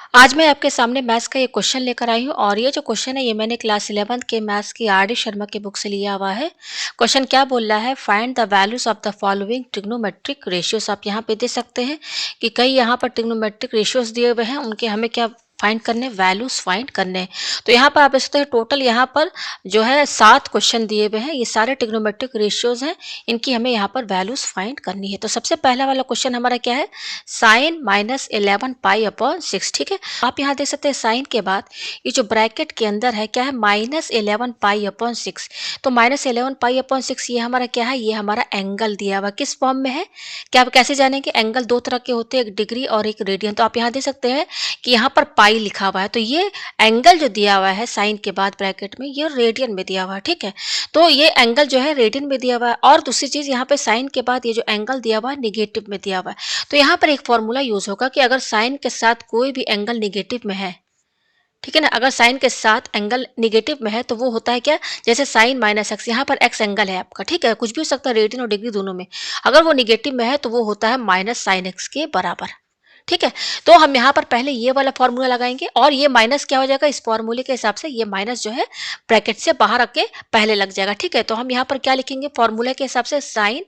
आज मैं आपके सामने मैथ्स का ये क्वेश्चन लेकर आई हूँ और ये जो क्वेश्चन है ये मैंने क्लास 11th के मैथ्स की आर डी शर्मा की बुक से लिया हुआ है। क्वेश्चन क्या बोल रहा है, find the values of the following trigonometric ratios. आप यहाँ पे दे सकते हैं कि कई यहाँ पर ट्रिग्नोमेट्रिक रेशियोज दिए हुए हैं, उनके हमें क्या फाइंड करने, वैल्यूज फाइंड करने हैं। तो यहाँ पर आप देख सकते हैं टोटल यहाँ पर जो है 7 क्वेश्चन दिए हुए हैं, ये सारे ट्रिग्नोमेट्रिक रेशियोज हैं, इनकी हमें यहाँ पर वैल्यूज फाइंड करनी है। तो सबसे पहला वाला क्वेश्चन हमारा क्या है, साइन माइनस 11 पाई अपॉन 6। ठीक है, आप यहाँ देख सकते हैं साइन के बाद ये जो ब्रैकेट के अंदर है क्या है, माइनस 11 पाई अपॉन 6। तो माइनस 11 पाई अपॉन 6 ये हमारा क्या है, ये हमारा एंगल दिया हुआ किस फॉर्म में है, क्या आप कैसे जानेंगे, एंगल दो तरह के होते हैं, एक डिग्री और एक रेडियन। तो आप यहाँ देख सकते हैं कि यहाँ पर पाई लिखा हुआ है, तो ये एंगल जो दिया हुआ है साइन के बाद ब्रैकेट में, ये रेडियन में दिया हुआ है। ठीक है, तो ये एंगल जो है रेडियन में दिया हुआ है। और दूसरी चीज यहाँ पे साइन के बाद ये जो एंगल दिया हुआ है निगेटिव में दिया हुआ है। तो यहाँ पर एक फॉर्मूला यूज होगा कि अगर साइन के साथ कोई भी एंगल निगेटिव में है, ठीक है ना, अगर साइन के साथ एंगल निगेटिव में है तो वो होता है क्या, जैसे साइन माइनस एक्स, यहाँ पर एक्स एंगल है आपका, ठीक है, कुछ भी हो सकता है रेडियन और डिग्री दोनों में, अगर वो निगेटिव में है तो वो होता है माइनस साइन एक्स के बराबर। ठीक है, तो हम यहाँ पर पहले ये वाला फॉर्मूला लगाएंगे और ये माइनस क्या हो जाएगा, इस फॉर्मूले के हिसाब से ये माइनस जो है ब्रैकेट से बाहर आके पहले लग जाएगा। ठीक है, तो हम यहाँ पर क्या लिखेंगे फॉर्मूले के हिसाब से, साइन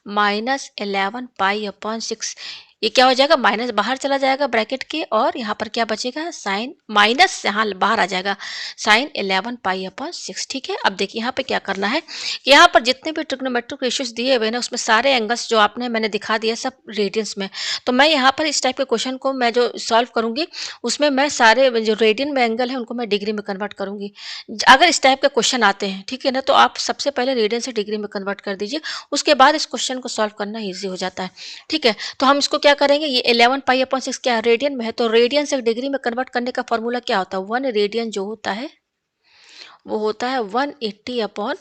माइनस 11 पाई अपॉन 6, ये क्या हो जाएगा, माइनस बाहर चला जाएगा ब्रैकेट के, और यहाँ पर क्या बचेगा, साइन माइनस यहाँ बाहर आ जाएगा, साइन 11 पाई अपॉन 6। ठीक है, अब देखिए यहाँ पे क्या करना है कि यहाँ पर जितने भी ट्रिग्नोमेट्रिक रेशियोज दिए हुए ना, उसमें सारे एंगल्स जो आपने मैंने दिखा दिया सब रेडियंस में। तो मैं यहाँ पर इस टाइप के क्वेश्चन को मैं जो सॉल्व करूंगी उसमें मैं सारे जो रेडियन में एंगल है उनको मैं डिग्री में कन्वर्ट करूंगी। अगर इस टाइप के क्वेश्चन आते हैं, ठीक है ना, तो आप सबसे पहले रेडियन से डिग्री में कन्वर्ट कर दीजिए, उसके बाद इस क्वेश्चन को सॉल्व करना ईजी हो जाता है। ठीक है, तो हम इसको क्या करेंगे, ये 11 पाई अपॉन 6 क्या रेडियन में है, तो रेडियन से डिग्री में कन्वर्ट करने का फॉर्मूला क्या होता है, 1 रेडियन जो होता है वो होता है 180 अपॉन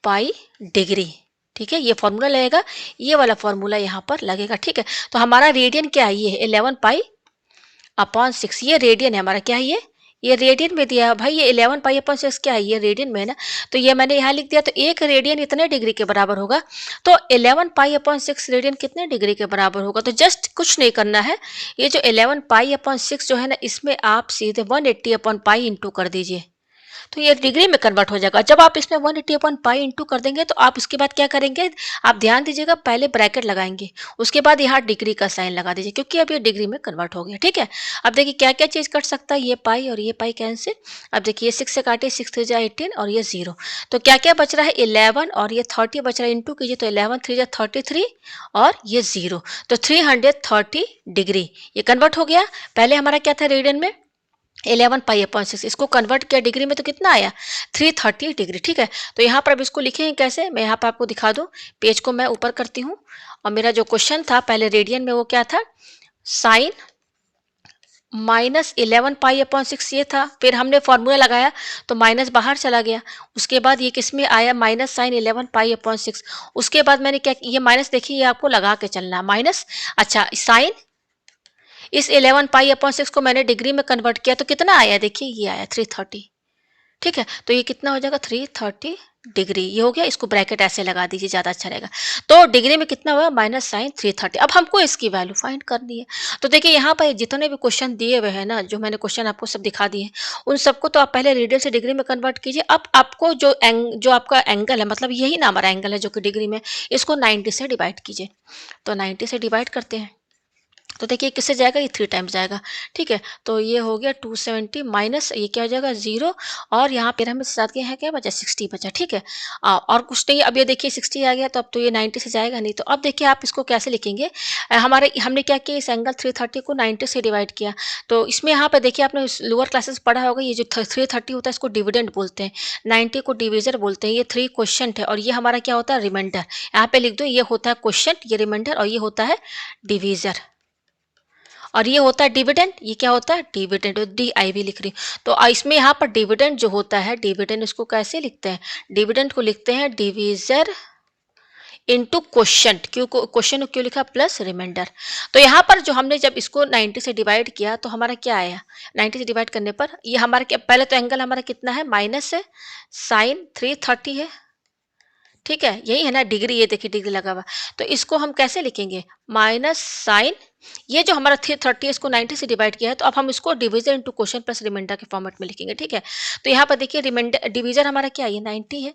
पाई डिग्री। ठीक है, ये फॉर्मूला लगेगा, ये वाला फॉर्मूला यहाँ पर लगेगा। ठीक है, तो हमारा रेडियन क्या है, ये है 11 पाई अपॉन 6, ये रेडियन है हमारा, क्या है ये रेडियन में दिया है भाई, ये 11 पाई अपॉन 6 क्या है, ये रेडियन में है ना, तो ये मैंने यहाँ लिख दिया, तो एक रेडियन इतने डिग्री के बराबर होगा, तो 11 पाई अपॉन 6 रेडियन कितने डिग्री के बराबर होगा, तो जस्ट कुछ नहीं करना है, ये जो 11 पाई अपॉन 6 जो है ना, इसमें आप सीधे 180 अपॉन पाई इंटू कर दीजिए, तो ये डिग्री में कन्वर्ट हो जाएगा। जब आप इसमें 180 अपॉन पाई इंटू कर देंगे तो आप उसके बाद क्या करेंगे, आप ध्यान दीजिएगा, पहले ब्रैकेट लगाएंगे, उसके बाद यहाँ डिग्री का साइन लगा दीजिए, क्योंकि अब ये डिग्री में कन्वर्ट हो गया। ठीक है, अब देखिए क्या क्या चीज़ कट सकता है, ये पाई और ये पाई कैंसिल, अब देखिए 6 से काटे, 6 3 जा 18 और ये 0, तो क्या क्या बच रहा है, 11 और ये 30 बच रहा है, इंटू कीजिए तो 11 3 जा 33 और ये 0, तो 330 डिग्री ये कन्वर्ट हो गया। पहले हमारा क्या था रेडियन में 11 पाई अपॉन 6, इसको कन्वर्ट किया डिग्री में तो कितना आया, 330 डिग्री। ठीक है, तो यहाँ पर अब इसको लिखेंगे कैसे, मैं यहाँ पर आपको दिखा दूँ, पेज को मैं ऊपर करती हूँ, और मेरा जो क्वेश्चन था पहले रेडियन में वो क्या था, साइन माइनस 11 पाई अपॉन 6 ये था, फिर हमने फॉर्मूला लगाया तो माइनस बाहर चला गया, उसके बाद ये किस में आया, माइनस साइन 11 पाई अपॉन 6, उसके बाद मैंने क्या, ये माइनस देखिए ये आपको लगा के चलना है माइनस, अच्छा साइन इस 11 पाई अपॉन 6 को मैंने डिग्री में कन्वर्ट किया तो कितना आया, देखिए ये आया 330। ठीक है, तो ये कितना हो जाएगा 330 डिग्री, ये हो गया, इसको ब्रैकेट ऐसे लगा दीजिए ज़्यादा अच्छा रहेगा। तो डिग्री में कितना हुआ, माइनस साइन 330। अब हमको इसकी वैल्यू फाइंड करनी है। तो देखिए यहाँ पर जितने भी क्वेश्चन दिए हुए हैं ना, जो मैंने क्वेश्चन आपको सब दिखा दिए हैं, उन सबको तो आप पहले रेडियन से डिग्री में कन्वर्ट कीजिए। अब आपको जो आपका एंगल है, मतलब यही ना हमारा एंगल है जो कि डिग्री में, इसको 90 से डिवाइड कीजिए, तो 90 से डिवाइड करते हैं तो देखिए किससे जाएगा, ये 3 टाइम्स जाएगा। ठीक है, तो ये हो गया 270 माइनस ये क्या हो जाएगा 0, और यहाँ पर हमें साथ के यहाँ क्या बचा 60 बचा। ठीक है, और कुछ नहीं, अब ये देखिए 60 आ गया, तो अब तो ये 90 से जाएगा नहीं। तो अब देखिए आप इसको कैसे लिखेंगे, हमारे हमने क्या किया, इस एंगल 330 को 90 से डिवाइड किया, तो इसमें यहाँ पे देखिए आपने लोअर क्लासेस पढ़ा होगा, ये जो 330 होता है इसको डिविडेंड बोलते हैं, 90 को डिविजर बोलते हैं, ये 3 क्वेश्चन है, और ये हमारा क्या होता है रिमाइंडर, यहाँ पे लिख दो, ये होता है क्वेश्चन, ये रिमाइंडर, और ये होता है डिविजर, और ये होता है डिविडेंड, ये क्या होता है डिविडेंड, डी आई भी लिख रही हूँ। तो इसमें यहाँ पर डिविडेंड जो होता है, डिविडेंड इसको कैसे लिखते हैं, डिविडेंड को लिखते हैं डिविजर इनटू क्वेश्चन, क्यों क्वेश्चन को क्यों लिखा प्लस रिमाइंडर। तो यहाँ पर जो हमने जब इसको 90 से डिवाइड किया तो हमारा क्या आया, 90 से डिवाइड करने पर ये हमारा क्या, पहले तो एंगल हमारा कितना है माइनस है, साइन 330 है। ठीक है, यही है ना डिग्री, ये देखिए डिग्री लगा हुआ, तो इसको हम कैसे लिखेंगे, माइनस साइन, ये जो हमारा 330 इसको 90 से डिवाइड किया है, तो अब हम इसको division into quotient plus remainder के फॉर्मेट में लिखेंगे, ठीक है। तो यहाँ पर देखिए रिमाइंडर डिवीजन हमारा क्या है, ये 90 है,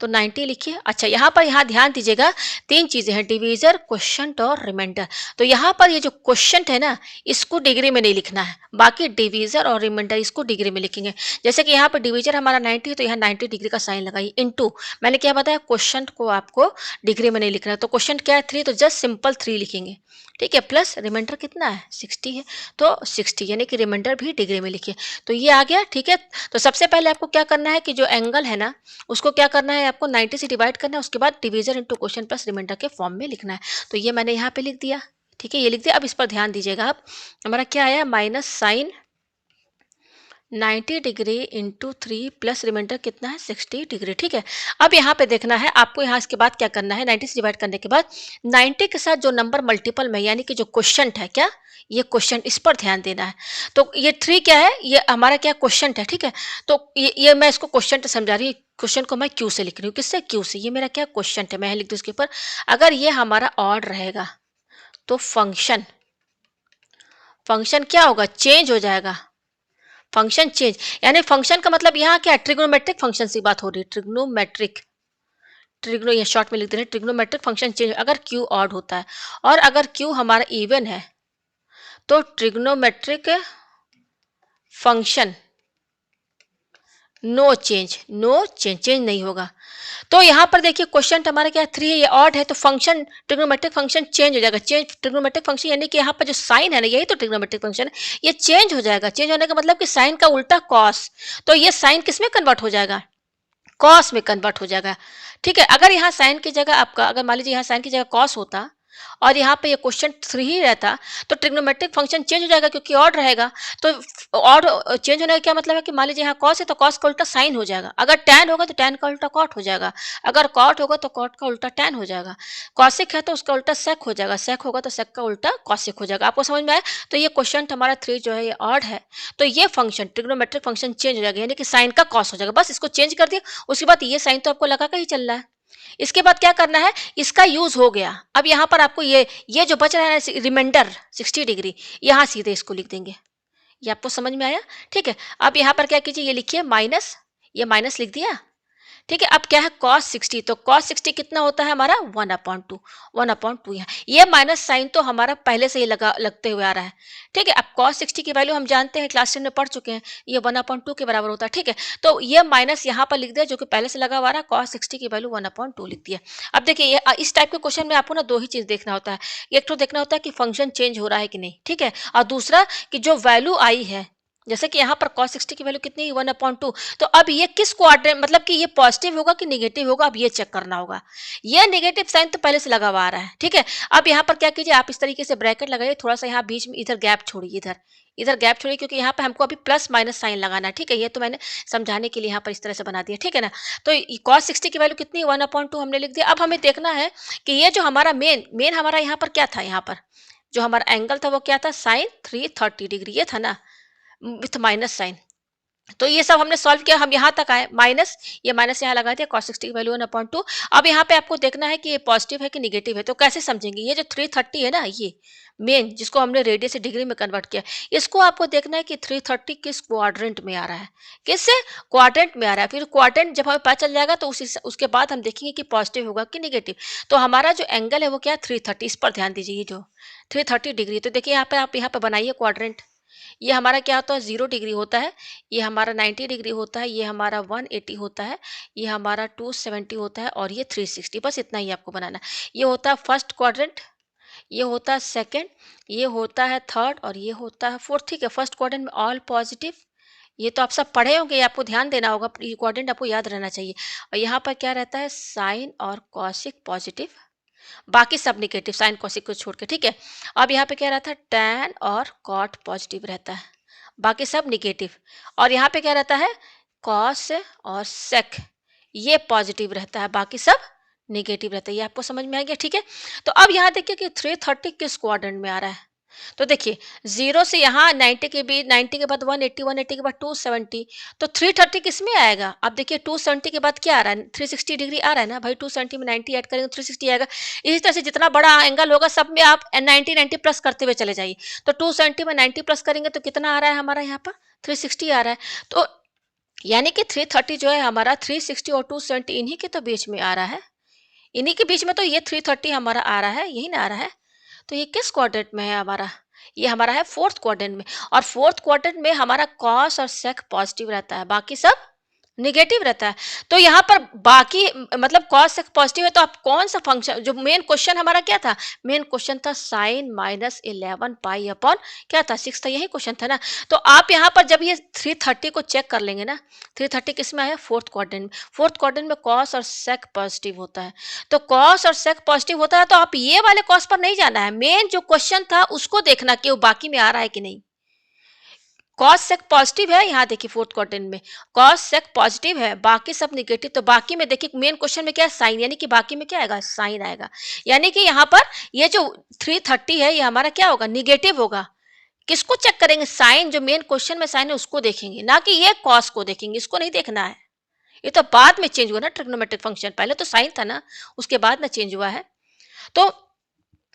तो 90 लिखिए। अच्छा यहाँ पर यहाँ ध्यान दीजिएगा, तीन चीजें हैं, डिवीजर, क्वेश्चन और रिमाइंडर। तो यहाँ पर ये जो क्वेश्चन है ना, इसको डिग्री में नहीं लिखना है, बाकी डिवीजर और रिमाइंडर इसको डिग्री में लिखेंगे। जैसे कि यहाँ पर डिवीजर हमारा 90 है, तो यहाँ 90 डिग्री का साइन लगाइए, इनटू मैंने क्या बताया, क्वेश्चन को आपको डिग्री में नहीं लिखना है, तो क्वेश्चन क्या है 3, तो जस्ट सिंपल 3 लिखेंगे, ठीक है। प्लस रिमाइंडर कितना है 60 है, तो 60 यानी कि रिमाइंडर भी डिग्री में लिखिए। तो ये आ गया, ठीक है। तो सबसे पहले आपको क्या करना है कि जो एंगल है ना, उसको क्या करना है, आपको 90 से डिवाइड करना है, उसके बाद division into quotient plus remainder के फॉर्म में लिखना है। तो ये मैंने यहाँ पे लिख दिया, ठीक है, ये लिख दिया। अब इस पर ध्यान दीजिएगा, आप हमारा क्या आया, minus sine 90 degree into 3 plus remainder कितना है 60 डिग्री, ठीक है। अब यहाँ पे देखना है आपको, यहाँ इसके बाद क्या करना है, 90 से डिवाइड करने के बाद 90 के साथ जो नंबर मल्टीपल में, यानी कि जो क्वेश्चन है, क्या ये क्वेश्चन, इस पर ध्यान देना है। तो ये 3 क्या है, ये हमारा क्या क्वेश्चन है, ठीक है। तो ये मैं इसको क्वेश्चन समझा रही हूँ, क्वेश्चन को मैं क्यू से लिख रही हूँ, किससे, क्यू से। ये मेरा क्या क्वेश्चन है, मैं लिख दूँ इसके ऊपर। अगर ये हमारा ऑड रहेगा तो फंक्शन फंक्शन क्या होगा, चेंज हो जाएगा, फंक्शन चेंज। यानी फंक्शन का मतलब यहाँ क्या है, ट्रिग्नोमेट्रिक फंक्शन की बात हो रही है, ट्रिग्नोमेट्रिक, ट्रिग्नो ये शॉर्ट में लिख दे रहे हैं, ट्रिग्नोमेट्रिक फंक्शन चेंज अगर क्यू ऑड होता है, और अगर क्यू हमारा इवन है तो trigonometric function no change, no change, change नहीं होगा। तो यहाँ पर देखिए क्वेश्चन हमारा क्या है 3 है, ये ऑड है, तो फंक्शन ट्रिग्नोमेट्रिक फंक्शन चेंज हो जाएगा। चेंज ट्रिग्नोमेट्रिक फंक्शन यानी कि यहाँ पर जो साइन है ना, यही तो ट्रिग्नोमेट्रिक फंक्शन है, ये चेंज हो जाएगा। चेंज होने का मतलब कि साइन का उल्टा कॉस, तो ये साइन किस में कन्वर्ट हो जाएगा, कॉस में कन्वर्ट हो जाएगा, ठीक है। अगर यहाँ साइन की जगह आपका, अगर मान लीजिए यहाँ साइन की जगह कॉस होता और यहाँ पे ये क्वेश्चन 3 ही रहता, तो ट्रिग्नोमेट्रिक फंक्शन चेंज हो जाएगा, क्योंकि ऑड रहेगा। तो ऑड चेंज होने का क्या मतलब है कि मान लीजिए यहाँ कॉस है, तो कॉस का उल्टा साइन हो जाएगा। अगर टैन होगा तो टैन का उल्टा कॉट हो जाएगा। अगर कॉट होगा तो कॉट का उल्टा टैन हो जाएगा। कॉसिक है तो उसका उल्टा सेक हो जाएगा, सेक होगा तो सेक का उल्टा कॉसिक हो जाएगा। आपको समझ में आया। तो ये क्वेश्चन हमारा 3 जो है ये ऑड है, तो ये फंक्शन ट्रिग्नोमेट्रिक फंक्शन चेंज हो जाएगा, यानी कि साइन का कॉस हो जाएगा। बस इसको चेंज कर दिया, उसके बाद ये साइन तो आपको लगा का ही चल रहा है। इसके बाद क्या करना है, इसका यूज हो गया। अब यहाँ पर आपको ये जो बच रहा है ना रिमाइंडर 60 डिग्री, यहाँ सीधे इसको लिख देंगे। ये आपको समझ में आया, ठीक है। अब यहाँ पर क्या कीजिए, ये लिखिए माइनस, ये माइनस लिख दिया, ठीक है। अब क्या है cos 60, तो cos 60 कितना होता है हमारा 1/2, 1/2 यहाँ, ये माइनस साइन तो हमारा पहले से ही लगते हुए आ रहा है, ठीक है। अब cos 60 की वैल्यू हम जानते हैं, क्लास 10 में पढ़ चुके हैं, ये 1/2 के बराबर होता है, ठीक है। तो ये माइनस यहाँ पर लिख दिया, जो कि पहले से लगा हुआ रहा, cos 60 की वैल्यू 1/2 लिख दिया। अब देखिए ये इस टाइप के क्वेश्चन में आपको ना दो ही चीज देखना होता है, एक तो देखना होता है कि फंक्शन चेंज हो रहा है कि नहीं, ठीक है, और दूसरा कि जो वैल्यू आई है, जैसे कि यहाँ पर cos 60 की वैल्यू कितनी है 1/2, तो अब ये किस क्वाड्रेंट, मतलब कि ये पॉजिटिव होगा कि निगेटिव होगा, अब ये चेक करना होगा। ये नेगेटिव साइन तो पहले से लगा हुआ आ रहा है, ठीक है। अब यहाँ पर क्या कीजिए, आप इस तरीके से ब्रैकेट लगाइए, थोड़ा सा यहाँ बीच में इधर गैप छोड़िए, इधर इधर गैप छोड़िए, क्योंकि यहाँ पे हमको अभी प्लस माइनस साइन लगाना है, ठीक है। ये तो मैंने समझाने के लिए यहाँ पर इस तरह से बना दिया, ठीक है ना। तो cos 60 की वैल्यू कितनी है 1/2 हमने लिख दिया। अब हमें देखना है कि ये जो हमारा मेन मेन हमारा यहाँ पर क्या था, यहाँ पर जो हमारा एंगल था वो क्या था, साइन 330 डिग्री, ये था ना, विथ माइनस साइन। तो ये सब हमने सॉल्व किया, हम यहाँ तक आए, माइनस, ये माइनस यहाँ लगा दिया, cos 60 की वैल्यू 1/2। अब यहाँ पे आपको देखना है कि ये पॉजिटिव है कि निगेटिव है, तो कैसे समझेंगे, ये जो 330 है ना, ये मेन जिसको हमने रेडियस से डिग्री में कन्वर्ट किया, इसको आपको देखना है कि 330 किस क्वाड्रेंट में आ रहा है, किससे क्वाड्रेंट में आ रहा है। फिर क्वाड्रेंट जब हमें पता चल जाएगा तो उसके बाद हम देखेंगे कि पॉजिटिव होगा कि निगेटिव। तो हमारा जो एंगल है वो क्या है 330, इस पर ध्यान दीजिए, ये जो 330 डिग्री। तो देखिए यहाँ पे आप यहाँ पे बनाइए क्वाड्रेंट, ये हमारा क्या होता है 0 डिग्री होता है, ये हमारा 90 डिग्री होता है, ये हमारा 180 होता है, ये हमारा 270 होता है, और ये 360। बस इतना ही आपको बनाना है। ये होता है फर्स्ट क्वाड्रेंट, ये होता है सेकंड, ये होता है थर्ड, और ये होता है फोर्थ, ठीक है। फर्स्ट क्वाड्रेंट में ऑल पॉजिटिव, ये तो आप सब पढ़े होंगे, आपको ध्यान देना होगा, ये क्वाड्रेंट आपको याद रहना चाहिए। और यहाँ पर क्या रहता है, साइन और कॉसिक पॉजिटिव, बाकी सब निगेटिव, साइन कोसिक को छोड़ के, ठीक है। अब यहाँ पे क्या रहता है, टैन और कॉट पॉजिटिव रहता है, बाकी सब निगेटिव। और यहाँ पे क्या रहता है, कॉस और सेक, ये पॉजिटिव रहता है, बाकी सब निगेटिव रहता है। ये आपको समझ में आ गया, ठीक है। तो अब यहाँ देखिए कि 330 किस क्वाड्रेंट में आ रहा है, तो देखिए 0 से यहाँ 90 के बीच, 90 के बाद 180, 180 के बाद 270, तो 330 किसमें आएगा? अब देखिए 270 के बाद क्या आ रहा है? 360 डिग्री आ रहा है ना भाई, 270 में 90 ऐड करेंगे तो 360 आएगा। इसी तरह से जितना बड़ा एंगल होगा सब में आप 90 90 प्लस करते हुए चले जाइए। तो 270 में 90 प्लस करेंगे तो कितना आ रहा है हमारा यहाँ पर? 360 आ रहा है। तो यानी कि 330 जो है हमारा 360 और 270 इन्हीं के तो बीच में आ रहा है। इन्हीं के बीच में तो ये 330 हमारा आ रहा है, यही ना आ रहा है। तो ये किस क्वाड्रेंट में है हमारा? ये हमारा है फोर्थ क्वाड्रेंट में। और फोर्थ क्वाड्रेंट में हमारा कॉस और सेक पॉजिटिव रहता है, बाकी सब निगेटिव रहता है। तो यहाँ पर बाकी मतलब कॉस सेक पॉजिटिव है, तो आप कौन सा फंक्शन, जो मेन क्वेश्चन हमारा क्या था? मेन क्वेश्चन था साइन माइनस 11 पाई अपॉन क्या था? 6 था, यही क्वेश्चन था ना। तो आप यहाँ पर जब ये 330 को चेक कर लेंगे ना, 330 किस में है? फोर्थ क्वाड्रेंट में। फोर्थ क्वाड्रेंट में कॉस और सेक पॉजिटिव होता है। तो कॉस और सेक पॉजिटिव होता है, तो आप ये वाले कॉस पर नहीं जाना है, मेन जो क्वेश्चन था उसको देखना कि वो बाकी में आ रहा है कि नहीं। कॉस सेक पॉजिटिव है, यहाँ देखिए फोर्थ क्वाड्रेंट में कॉस सेक पॉजिटिव है, बाकी सब निगेटिव। तो बाकी में देखिए मेन क्वेश्चन में क्या है? साइन, यानी कि बाकी में क्या आएगा? साइन आएगा। यानी कि यहाँ पर ये जो 330 है ये हमारा क्या होगा? निगेटिव होगा। किसको चेक करेंगे? साइन, जो मेन क्वेश्चन में साइन है उसको देखेंगे, ना कि ये कॉस को देखेंगे, इसको नहीं देखना है। ये तो बाद में चेंज हुआ ना ट्रिग्नोमेट्रिक फंक्शन, पहले तो साइन था ना, उसके बाद ना चेंज हुआ है। तो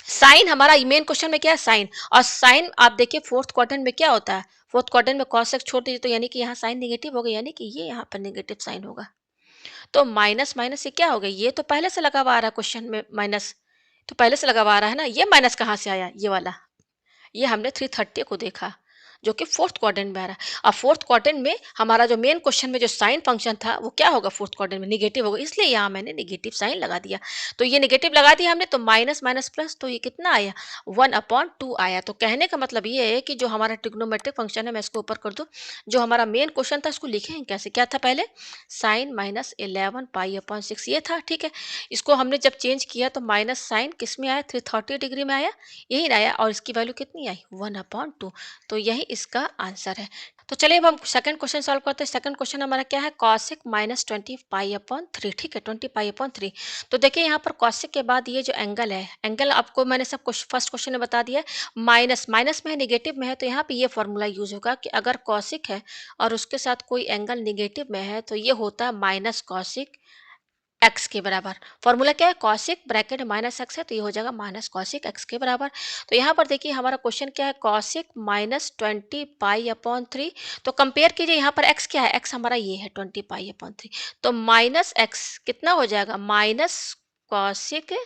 साइन हमारा मेन क्वेश्चन में क्या है? साइन। और साइन आप देखिए फोर्थ क्वाड्रेंट में क्या होता है? फोर्थ क्वाड्रेंट में cos x छोड़ दीजिए, तो यानी कि यहाँ साइन निगेटिव हो गया, यानी कि ये यहाँ पर निगेटिव साइन होगा। तो माइनस माइनस से क्या हो गया? ये तो पहले से लगा हुआ आ रहा है क्वेश्चन में, माइनस तो पहले से लगा हुआ आ रहा है ना। ये माइनस कहाँ से आया? ये वाला, ये हमने 330 को देखा, जो कि फोर्थ क्वाड्रेंट में आ रहा है। अब फोर्थ क्वाड्रेंट में हमारा जो मेन क्वेश्चन में जो साइन फंक्शन था वो क्या होगा? फोर्थ क्वाड्रेंट में निगेटिव होगा, इसलिए यहाँ मैंने निगेटिव साइन लगा दिया। तो ये निगेटिव लगा दिया हमने, तो माइनस माइनस प्लस, तो ये कितना आया? 1/2 आया। तो कहने का मतलब ये है कि जो हमारा ट्रिग्नोमेट्रिक फंक्शन है, मैं इसको ऊपर कर दूं, जो हमारा मेन क्वेश्चन था इसको लिखें कैसे? क्या था पहले? साइन माइनस 11 पाई/6 ये था, ठीक है। इसको हमने जब चेंज किया तो माइनस साइन किस में आया? 330 डिग्री में आया, यही ना आया। और इसकी वैल्यू कितनी आई? 1/2। तो यही इसका आंसर है। तो चलिए अब हम सेकंड क्वेश्चन सॉल्व करते हैं। सेकंड क्वेश्चन हमारा क्या है? कॉसेक माइनस 20 पाई/3, ठीक है, 20 पाई/3। तो देखिए यहाँ पर कॉसेक के बाद ये जो एंगल है, एंगल आपको मैंने सब कुछ फर्स्ट क्वेश्चन में बता दिया है। माइनस माइनस में है, निगेटिव में है, तो यहाँ पे ये फॉर्मूला यूज होगा कि अगर कॉसिक है और उसके साथ कोई एंगल निगेटिव में है तो ये होता है माइनस कॉसिक एक्स के बराबर। फॉर्मूला क्या है? कॉसिक ब्रैकेट माइनस एक्स है, तो ये हो जाएगा माइनस कॉसिक एक्स के बराबर। तो यहाँ पर देखिए हमारा क्वेश्चन क्या है? Cosec minus 20 पाई/3। तो कंपेयर कीजिए, यहाँ पर एक्स क्या है? एक्स हमारा ये है 20 पाई/3। तो माइनस एक्स कितना हो जाएगा? माइनस कॉसिक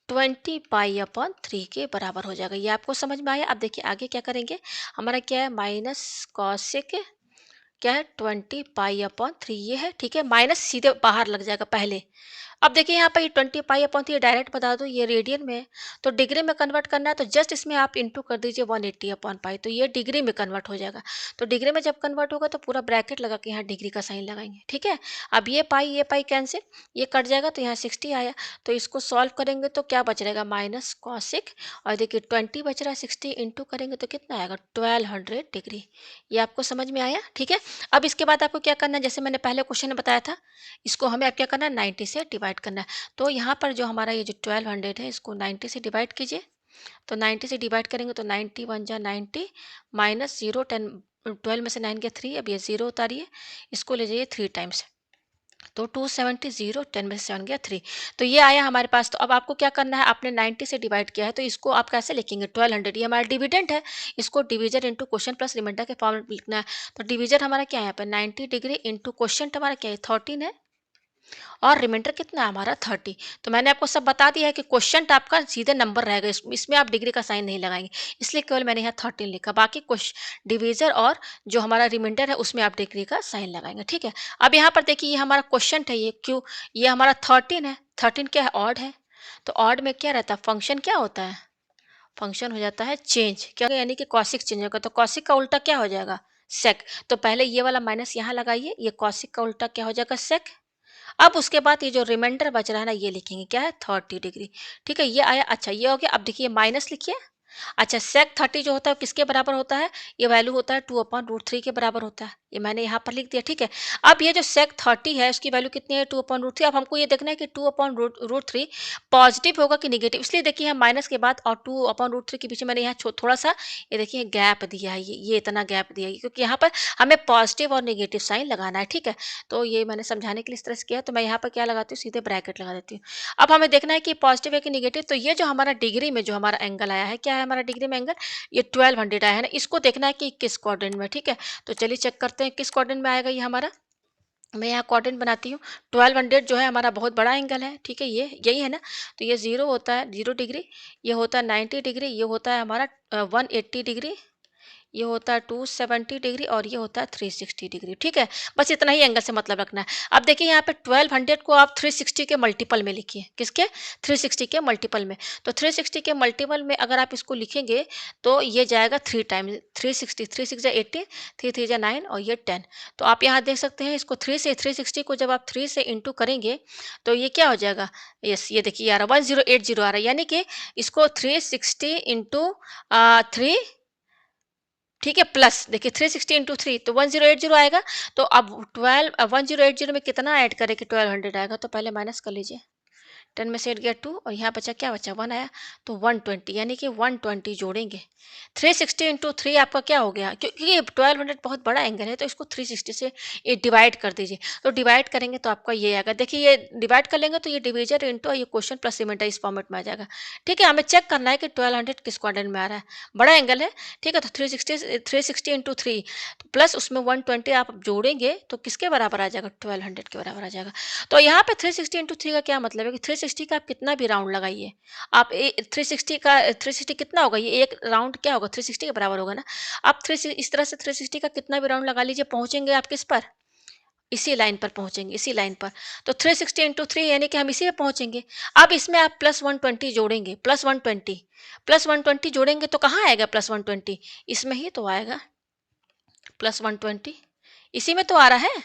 20 पाई/3 के बराबर हो जाएगा। ये आपको समझ में आया? अब देखिए आगे क्या करेंगे। हमारा क्या है? माइनस कॉसिक क्या है? 20 पाई/3 ये है, ठीक है। माइनस सीधे बाहर लग जाएगा पहले। अब देखिए यहाँ पर ये 20 पाई/3 डायरेक्ट बता दो, ये रेडियन में है, तो डिग्री में कन्वर्ट करना है तो जस्ट इसमें आप इंटू कर दीजिए 180/पाई, तो ये डिग्री में कन्वर्ट हो जाएगा। तो डिग्री में जब कन्वर्ट होगा तो पूरा ब्रैकेट लगा के यहाँ डिग्री का साइन लगाएंगे, ठीक है। अब ये पाई कैंसिल, ये कट जाएगा, तो यहाँ 60 आया। तो इसको सॉल्व करेंगे तो क्या बच रहेगा? माइनस कॉसिक, और देखिए 20 बच रहा है, 60 इंटू करेंगे तो कितना आएगा? 1200 डिग्री। ये आपको समझ में आया? ठीक है। अब इसके बाद आपको क्या करना है? जैसे मैंने पहले क्वेश्चन में बताया था, इसको हमें अब क्या करना है? 90 से डिवाइड करना है। तो यहाँ पर जो हमारा ये जो 1200 है इसको 90 से डिवाइड कीजिए। तो 90 से डिवाइड करेंगे तो 90 1 जा 90 माइनस 0 10, 12 में से 9 गया 3, अब ये 0 उतारिए, इसको ले जाइए 3 टाइम्स, तो 270, 0 10 में से 7 गया 3। तो ये आया हमारे पास। तो अब आपको क्या करना है? आपने 90 से डिवाइड किया है तो इसको आप कैसे लिखेंगे? 1200, ये हमारा डिविडेंड है, इसको divisor into quotient plus remainder के फॉर्म में लिखना है। तो डिवीजर हमारा क्या है यहाँ पर? 90 डिग्री इंटू क्वेश्चन हमारा क्या है? 13 है, और रिमाइंडर कितना है हमारा? 30। तो मैंने आपको सब बता दिया है कि क्वेश्चन आपका सीधे नंबर रहेगा, इसमें आप डिग्री का साइन नहीं लगाएंगे, इसलिए केवल मैंने यहाँ 13 लिखा। बाकी क्वेश्चन डिवीजर और जो हमारा रिमाइंडर है उसमें आप डिग्री का साइन लगाएंगे, ठीक है। अब यहाँ पर देखिए ये हमारा क्वेश्चन है, ये क्यों, ये हमारा 13 है, 13 क्या है? ऑड है। तो ऑड में क्या रहता है? फंक्शन क्या होता है? फंक्शन हो जाता है चेंज, क्या यानी कि कॉसिक चेंज होगा। तो कॉसिक का उल्टा क्या हो जाएगा? सेक। तो पहले ये वाला माइनस यहाँ लगाइए, ये कॉसिक का उल्टा क्या हो जाएगा? सेक। अब उसके बाद ये जो रिमाइंडर बच रहा है ना, ये लिखेंगे क्या है? 30 डिग्री, ठीक है। ये आया, अच्छा ये हो गया। अब देखिए माइनस लिखिए, अच्छा, सेक 30 जो होता है वो किसके बराबर होता है? ये वैल्यू होता है 2/√3 के बराबर होता है। ये मैंने यहाँ पर लिख दिया, ठीक है। अब ये जो सेक 30 है उसकी वैल्यू कितनी है? 2/√3। अब हमको ये देखना है कि 2/√3 पॉजिटिव होगा कि नेगेटिव। इसलिए देखिए यहाँ माइनस के बाद और 2/√3 के बीच में मैंने यहाँ थोड़ा सा ये देखिए गैप दिया है, ये इतना गैप दिया है क्योंकि यहाँ पर हमें पॉजिटिव और नेगेटिव साइन लगाना है, ठीक है। तो ये मैंने समझाने के लिए इस तरह से किया, तो मैं यहाँ पर क्या लगाती हूँ, सीधे ब्रैकेट लगा देती हूँ। अब हमें देखना है कि पॉजिटिव है कि नेगेटिव। तो ये जो हमारा डिग्री में जो हमारा एंगल आया है, क्या है हमारा डिग्री में एंगल? ये 1200 आया है ना। इसको देखना है कि किस क्वाड्रेंट में, ठीक है। तो चलिए चेक करते हैं किस क्वाड्रेंट में आएगा ये हमारा। मैं यहाँ क्वाड्रेंट बनाती हूँ। 1200 जो है हमारा बहुत बड़ा एंगल है, ठीक है, ये यही है ना। तो ये 0 होता है 0 डिग्री, ये होता है 90 डिग्री, ये होता है हमारा 180 डिग्री, ये होता है 270 डिग्री और ये होता है 360 डिग्री, ठीक है। बस इतना ही एंगल से मतलब रखना है। अब देखिए यहाँ पे 1200 को आप 360 के मल्टीपल में लिखिए। किसके? 360 के मल्टीपल में। तो 360 के मल्टीपल में अगर आप इसको लिखेंगे तो ये जाएगा 3 टाइम 360, 3 6 जा 18, 3 3 जा 9 और ये 10। तो आप यहाँ देख सकते हैं इसको 3 से 360 को जब आप 3 से इंटू करेंगे तो ये क्या हो जाएगा? यस, ये देखिए आ रहा 1080 आ रहा है, यानी कि इसको 360 इंटू 3, ठीक है, प्लस देखिए 360 इंटू 3 तो 1080 आएगा। तो अब 1080 में कितना ऐड करें कि 1200 आएगा? तो पहले माइनस कर लीजिए। 10 में से 8 गया 2 और यहाँ बचा क्या बचा? 1 आया। तो 120 यानी कि 120 जोड़ेंगे। 360 इंटू 3 आपका क्या हो गया? क्योंकि ये 1200 बहुत बड़ा एंगल है तो इसको 360 से ये डिवाइड कर दीजिए। तो डिवाइड करेंगे तो आपका ये आएगा। देखिए ये डिवाइड कर लेंगे तो ये डिवीजर इंटू ये क्वेश्चन प्लस रिमाइंडर इस फॉर्मेट में आ जाएगा। ठीक है, हमें चेक करना है कि 1200 किस क्वाड्रेंट में आ रहा है। बड़ा एंगल है, ठीक है। तो 360 इंटू 3 प्लस उसमें 120 आप जोड़ेंगे तो किसके बराबर आ जाएगा? 1200 के बराबर आ जाएगा। तो यहाँ पे 360 इंटू 3 का क्या मतलब है कि 360 का आप कितना भी राउंड लगाइए, आप 360 कितना होगा? ये एक राउंड क्या होगा? 360 के बराबर होगा ना। आप थ्री इस तरह से 360 का कितना भी राउंड लगा लीजिए, पहुंचेंगे आप किस पर? इसी लाइन पर पहुंचेंगे, इसी लाइन पर। तो 360 इंटू 3 यानी कि हम इसी पे पहुंचेंगे। अब इसमें आप प्लस 120 जोड़ेंगे, प्लस 120 जोड़ेंगे तो कहाँ आएगा प्लस 120? इसमें ही तो आएगा प्लस 120, इसी में तो आ रहा है।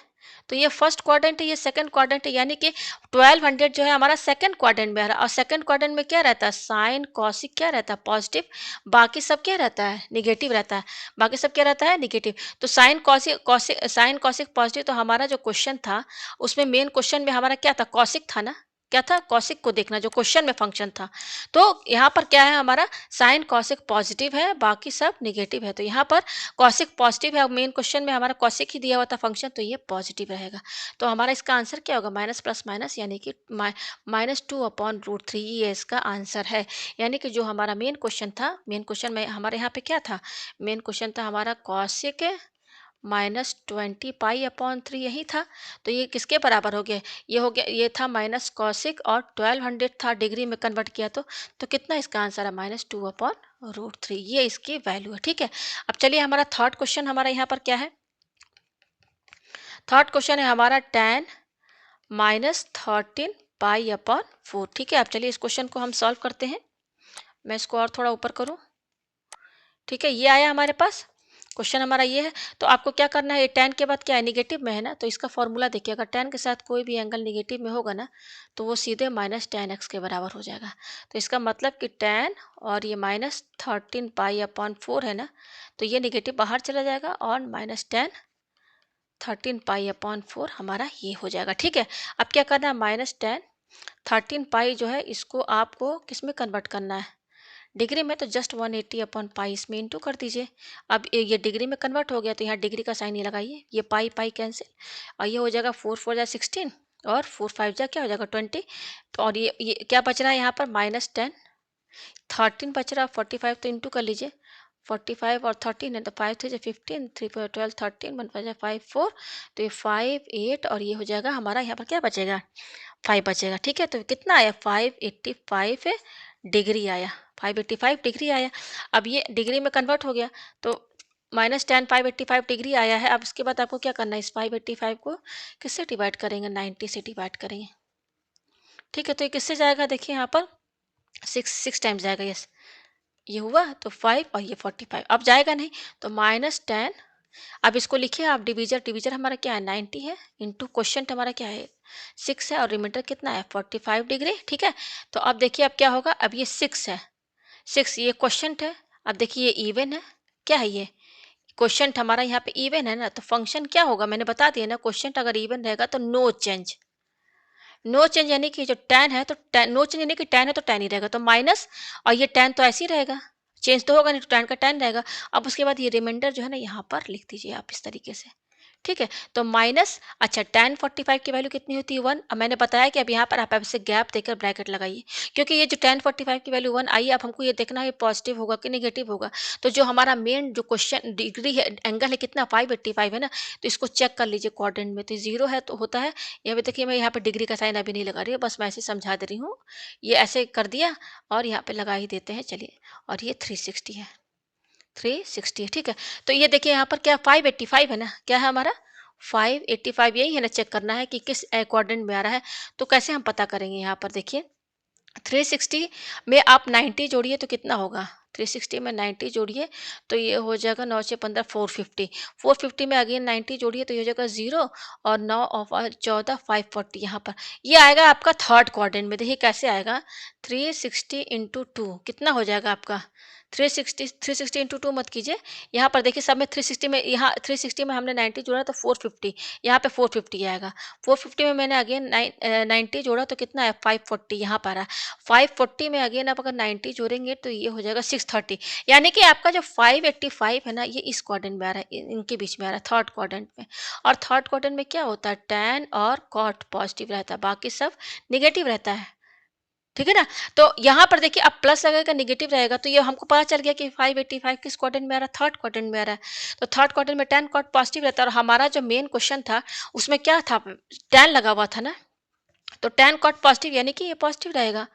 तो ये फर्स्ट क्वाड्रेंट है, ये सेकंड क्वाड्रेंट है, यानी कि 1200 जो है हमारा सेकंड क्वाड्रेंट में आ रहा है। और सेकंड क्वाड्रेंट में क्या रहता है? साइन कॉसिक क्या रहता है? पॉजिटिव। बाकी सब क्या रहता है? निगेटिव रहता है। बाकी सब क्या रहता है? निगेटिव। तो साइन कॉसिक पॉजिटिव। तो हमारा जो क्वेश्चन था उसमें मेन क्वेश्चन में हमारा क्या था? कॉसिक था ना। क्या था? कॉसिक को देखना, जो क्वेश्चन में फंक्शन था। तो यहाँ पर क्या है हमारा? साइन कॉसिक पॉजिटिव है, बाकी सब निगेटिव है। तो यहाँ पर कॉसिक पॉजिटिव है, मेन क्वेश्चन में हमारा कॉसिक ही दिया हुआ था फंक्शन, तो ये पॉजिटिव रहेगा। तो हमारा इसका आंसर क्या होगा? माइनस प्लस माइनस यानी कि -2/√3 ये इसका आंसर है। यानी कि जो हमारा मेन क्वेश्चन था, मेन क्वेश्चन में हमारे यहाँ पे क्या था? मेन क्वेश्चन था हमारा कॉसिक -20 पाई/3 यही था। तो ये किसके बराबर हो गया? ये हो गया, ये था माइनस कॉसिक और 1200 था, डिग्री में कन्वर्ट किया तो कितना इसका आंसर है? -2/√3 ये इसकी वैल्यू है, ठीक है। अब चलिए हमारा थर्ड क्वेश्चन हमारा यहाँ पर क्या है? थर्ड क्वेश्चन है हमारा tan -13 पाई/4, ठीक है। अब चलिए इस क्वेश्चन को हम सॉल्व करते हैं। मैं इसको और थोड़ा ऊपर करूँ, ठीक है। ये आया हमारे पास, क्वेश्चन हमारा ये है। तो आपको क्या करना है? ये tan के बाद क्या है? निगेटिव में है ना। तो इसका फॉर्मूला देखिए, अगर tan के साथ कोई भी एंगल निगेटिव में होगा ना तो वो सीधे -tan x के बराबर हो जाएगा। तो इसका मतलब कि tan और ये -13 पाई/4 है ना, तो ये निगेटिव बाहर चला जाएगा और -tan 13 पाई/4 हमारा ये हो जाएगा, ठीक है। अब क्या करना है? -tan 13 पाई जो है इसको आपको किस में कन्वर्ट करना है? डिग्री में। तो जस्ट 180/पाई इसमें इंटू कर दीजिए। अब ये डिग्री में कन्वर्ट हो गया तो यहाँ डिग्री का साइन ये लगाइए, ये पाई पाई कैंसिल और ये हो जाएगा 4 4 जा 16 और 4 5 जा क्या हो जाएगा 20। तो और ये क्या बच रहा है यहाँ पर? -10, 13 बच रहा है, 45 तो इंटू कर लीजिए। 45 और 13 है तो 5 3 15, 3 4 12 13, 1 5 5 4। तो ये 5 8 और ये हो जाएगा हमारा, यहाँ पर क्या बचेगा? 5 बचेगा, ठीक है। तो कितना आया? 585 डिग्री आया, 585 डिग्री आया। अब ये डिग्री में कन्वर्ट हो गया तो -tan 585 डिग्री आया है। अब इसके बाद आपको क्या करना है? इस 585 को किससे डिवाइड करेंगे? 90 से डिवाइड करेंगे, ठीक है। तो ये किससे जाएगा? देखिए यहाँ पर 6 टाइम्स जाएगा, यस। ये हुआ तो 5 और ये 45, अब जाएगा नहीं तो -10। अब इसको लिखिए आप, डिवीजर डिवीजर हमारा क्या है? 90 है, इंटू क्वेश्चन हमारा क्या है? 6 है और रिमाइंडर कितना है? 45 डिग्री, ठीक है। तो अब देखिए अब क्या होगा? अब ये 6 है, 6 ये क्वोशंट है। अब देखिए ये इवन है। क्या है ये? क्वोशंट हमारा यहाँ पे इवन है ना, तो फंक्शन क्या होगा मैंने बता दिया ना, क्वोशंट अगर इवन रहेगा तो नो चेंज। नो चेंज यानी कि जो 10 है तो 10, नो चेंज यानी कि 10 है तो 10 ही रहेगा, तो माइनस, और ये 10 तो ऐसे ही रहेगा, चेंज तो होगा नहीं, तो 10 का 10 रहेगा। अब उसके बाद ये रिमाइंडर जो है ना यहाँ पर लिख दीजिए आप इस तरीके से। ठीक है, तो माइनस, अच्छा tan 45 की वैल्यू कितनी होती है 1। अब मैंने बताया कि अब यहाँ पर आप ऐसे गैप देकर ब्रैकेट लगाइए, क्योंकि ये जो tan 45 की वैल्यू 1 आई है, अब हमको ये देखना है पॉजिटिव होगा कि नेगेटिव होगा। तो जो हमारा मेन जो क्वेश्चन डिग्री है, एंगल है कितना 585 है ना, तो इसको चेक कर लीजिए क्वाड्रेंट में, तो जीरो है तो होता है। ये अभी देखिए मैं यहाँ पे डिग्री का साइन अभी नहीं लगा रही हूँ, बस मैं ऐसे समझा दे रही हूँ। ये ऐसे कर दिया और यहाँ पे लगा ही देते हैं, चलिए। और ये 360 है, 360 है, ठीक है। तो ये देखिए यहाँ पर क्या 585 है ना, क्या है हमारा 585, यही है ना, चेक करना है कि किस क्वाड्रेंट में आ रहा है। तो कैसे हम पता करेंगे, यहाँ पर देखिए 360 में आप 90 जोड़िए तो कितना होगा, 360 में 90 जोड़िए तो ये हो जाएगा 9 से 15 450, 450 में अगेन 90 जोड़िए तो ये हो जाएगा 0, और 9 और 14 540, यहाँ पर ये आएगा आपका थर्ड क्वाड्रेंट में। देखिए कैसे आएगा, 360 इंटू टू कितना हो जाएगा आपका 360, 360 इंटू टू मत कीजिए, यहाँ पर देखिए सब में 360 में, यहाँ 360 में हमने 90 जोड़ा तो 450, यहाँ पे 450 आएगा। 450 में मैंने अगेन 90 जोड़ा तो कितना है 540, यहाँ पर आ 540 में अगेन आप अगर 90 जोड़ेंगे तो ये हो जाएगा 630, यानी कि आपका जो 585 है ना, ये इस क्वाड्रेंट में आ रहा है, इनके बीच में आ रहा है, थर्ड क्वाड्रेंट में। और थर्ड क्वाड्रेंट में क्या होता है, टैन और कॉट पॉजिटिव रहता है, बाकी सब निगेटिव रहता है, ठीक है ना। तो यहाँ पर देखिए अब प्लस लगेगा निगेटिव रहेगा, तो ये हमको पता चल गया कि 585 किस क्वाड्रेंट में आ रहा है, थर्ड क्वाड्रेंट में आ रहा है। तो थर्ड क्वाड्रेंट में टैन कॉट पॉजिटिव रहता है, और हमारा जो मेन क्वेश्चन था उसमें क्या था, टैन लगा हुआ था ना, तो टैन कॉट पॉजिटिव यानी कि ये पॉजिटिव रहेगा।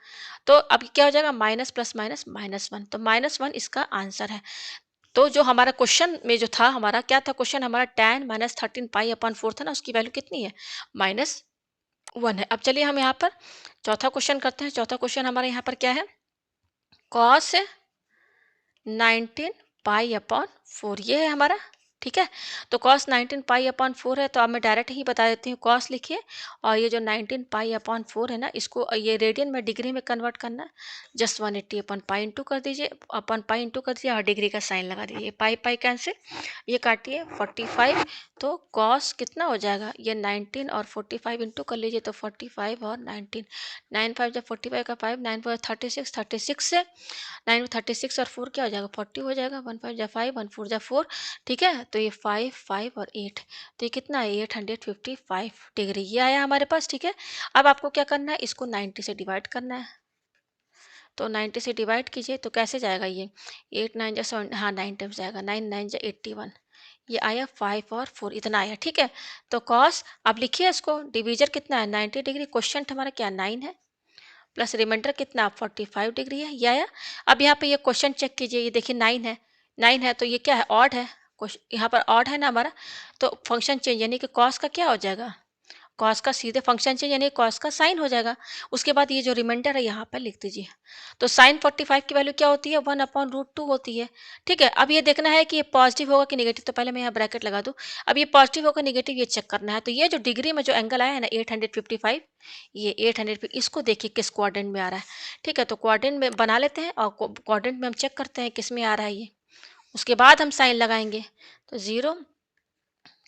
तो अब क्या हो जाएगा, माइनस प्लस माइनस -1, तो -1 इसका आंसर है। तो जो हमारा क्वेश्चन में जो था, हमारा क्या था क्वेश्चन, हमारा tan -13 पाई/4 था ना, उसकी वैल्यू कितनी है, -1 है। अब चलिए हम यहाँ पर चौथा क्वेश्चन करते हैं। चौथा क्वेश्चन हमारे यहाँ पर क्या है, कॉस 19 पाई/4 ये है हमारा, ठीक है। तो कॉस 19 पाई/4 है, तो अब मैं डायरेक्ट ही बता देती हूँ, कॉस लिखिए, और ये जो 19 पाई/4 है ना, इसको ये रेडियन में डिग्री में कन्वर्ट करना है, जस्ट 180/पाई इंटू कर दीजिए, अपन पाई इंटू कर दीजिए और डिग्री का साइन लगा दीजिए, पाई पाई कैंसिल, ये काटिए 45, तो कॉस कितना हो जाएगा, ये 19 और 45 इंटू कर लीजिए, तो 45 और 19, 9 5 जब 45 का 5, 9 4 36, 36 से 9 में 36 और 4 क्या हो जाएगा 40 हो जाएगा, 1 5 जा 5, 1 4 जा 4, ठीक है। तो ये 5 5 और 8, तो ये कितना है 855 डिग्री, ये आया हमारे पास, ठीक है। अब आपको क्या करना है, इसको 90 से डिवाइड करना है, तो 90 से डिवाइड कीजिए तो कैसे जाएगा ये, 8 9 जा 7, हाँ 9 टाइम्स जाएगा, 9 9 जा 81, ये आया 5 और 4 इतना आया, ठीक है। तो कॉस अब लिखिए इसको, डिवीजर कितना है 90 डिग्री, क्वेश्चन हमारा क्या 9 है, प्लस रिमाइंडर कितना 45 डिग्री है, ये आया। अब यहाँ पे ये क्वेश्चन चेक कीजिए, ये देखिए 9 है, 9 है तो ये क्या है ऑड है, यहाँ पर ऑड है ना हमारा, तो फंक्शन चेंज यानी कि कॉस का क्या हो जाएगा, कॉस का सीधे फंक्शन चेंज यानी कॉस का साइन हो जाएगा। उसके बाद ये जो रिमाइंडर है यहाँ पर लिख दीजिए, तो साइन 45 की वैल्यू क्या होती है 1/√2 होती है, ठीक है। अब ये देखना है कि ये पॉजिटिव होगा कि नेगेटिव, तो पहले मैं यहाँ ब्रैकेट लगा दूँ। अब ये पॉजिटिव होगा नेगेटिव ये चेक करना है, तो ये जो डिग्री में जो एंगल आया है ना 855, ये 800, इसको देखिए किस क्वाड्रेंट में आ रहा है, ठीक है। तो क्वाड्रेंट में बना लेते हैं और क्वाड्रेंट में हम चेक करते हैं किस में आ रहा है ये, उसके बाद हम साइन लगाएंगे। तो 0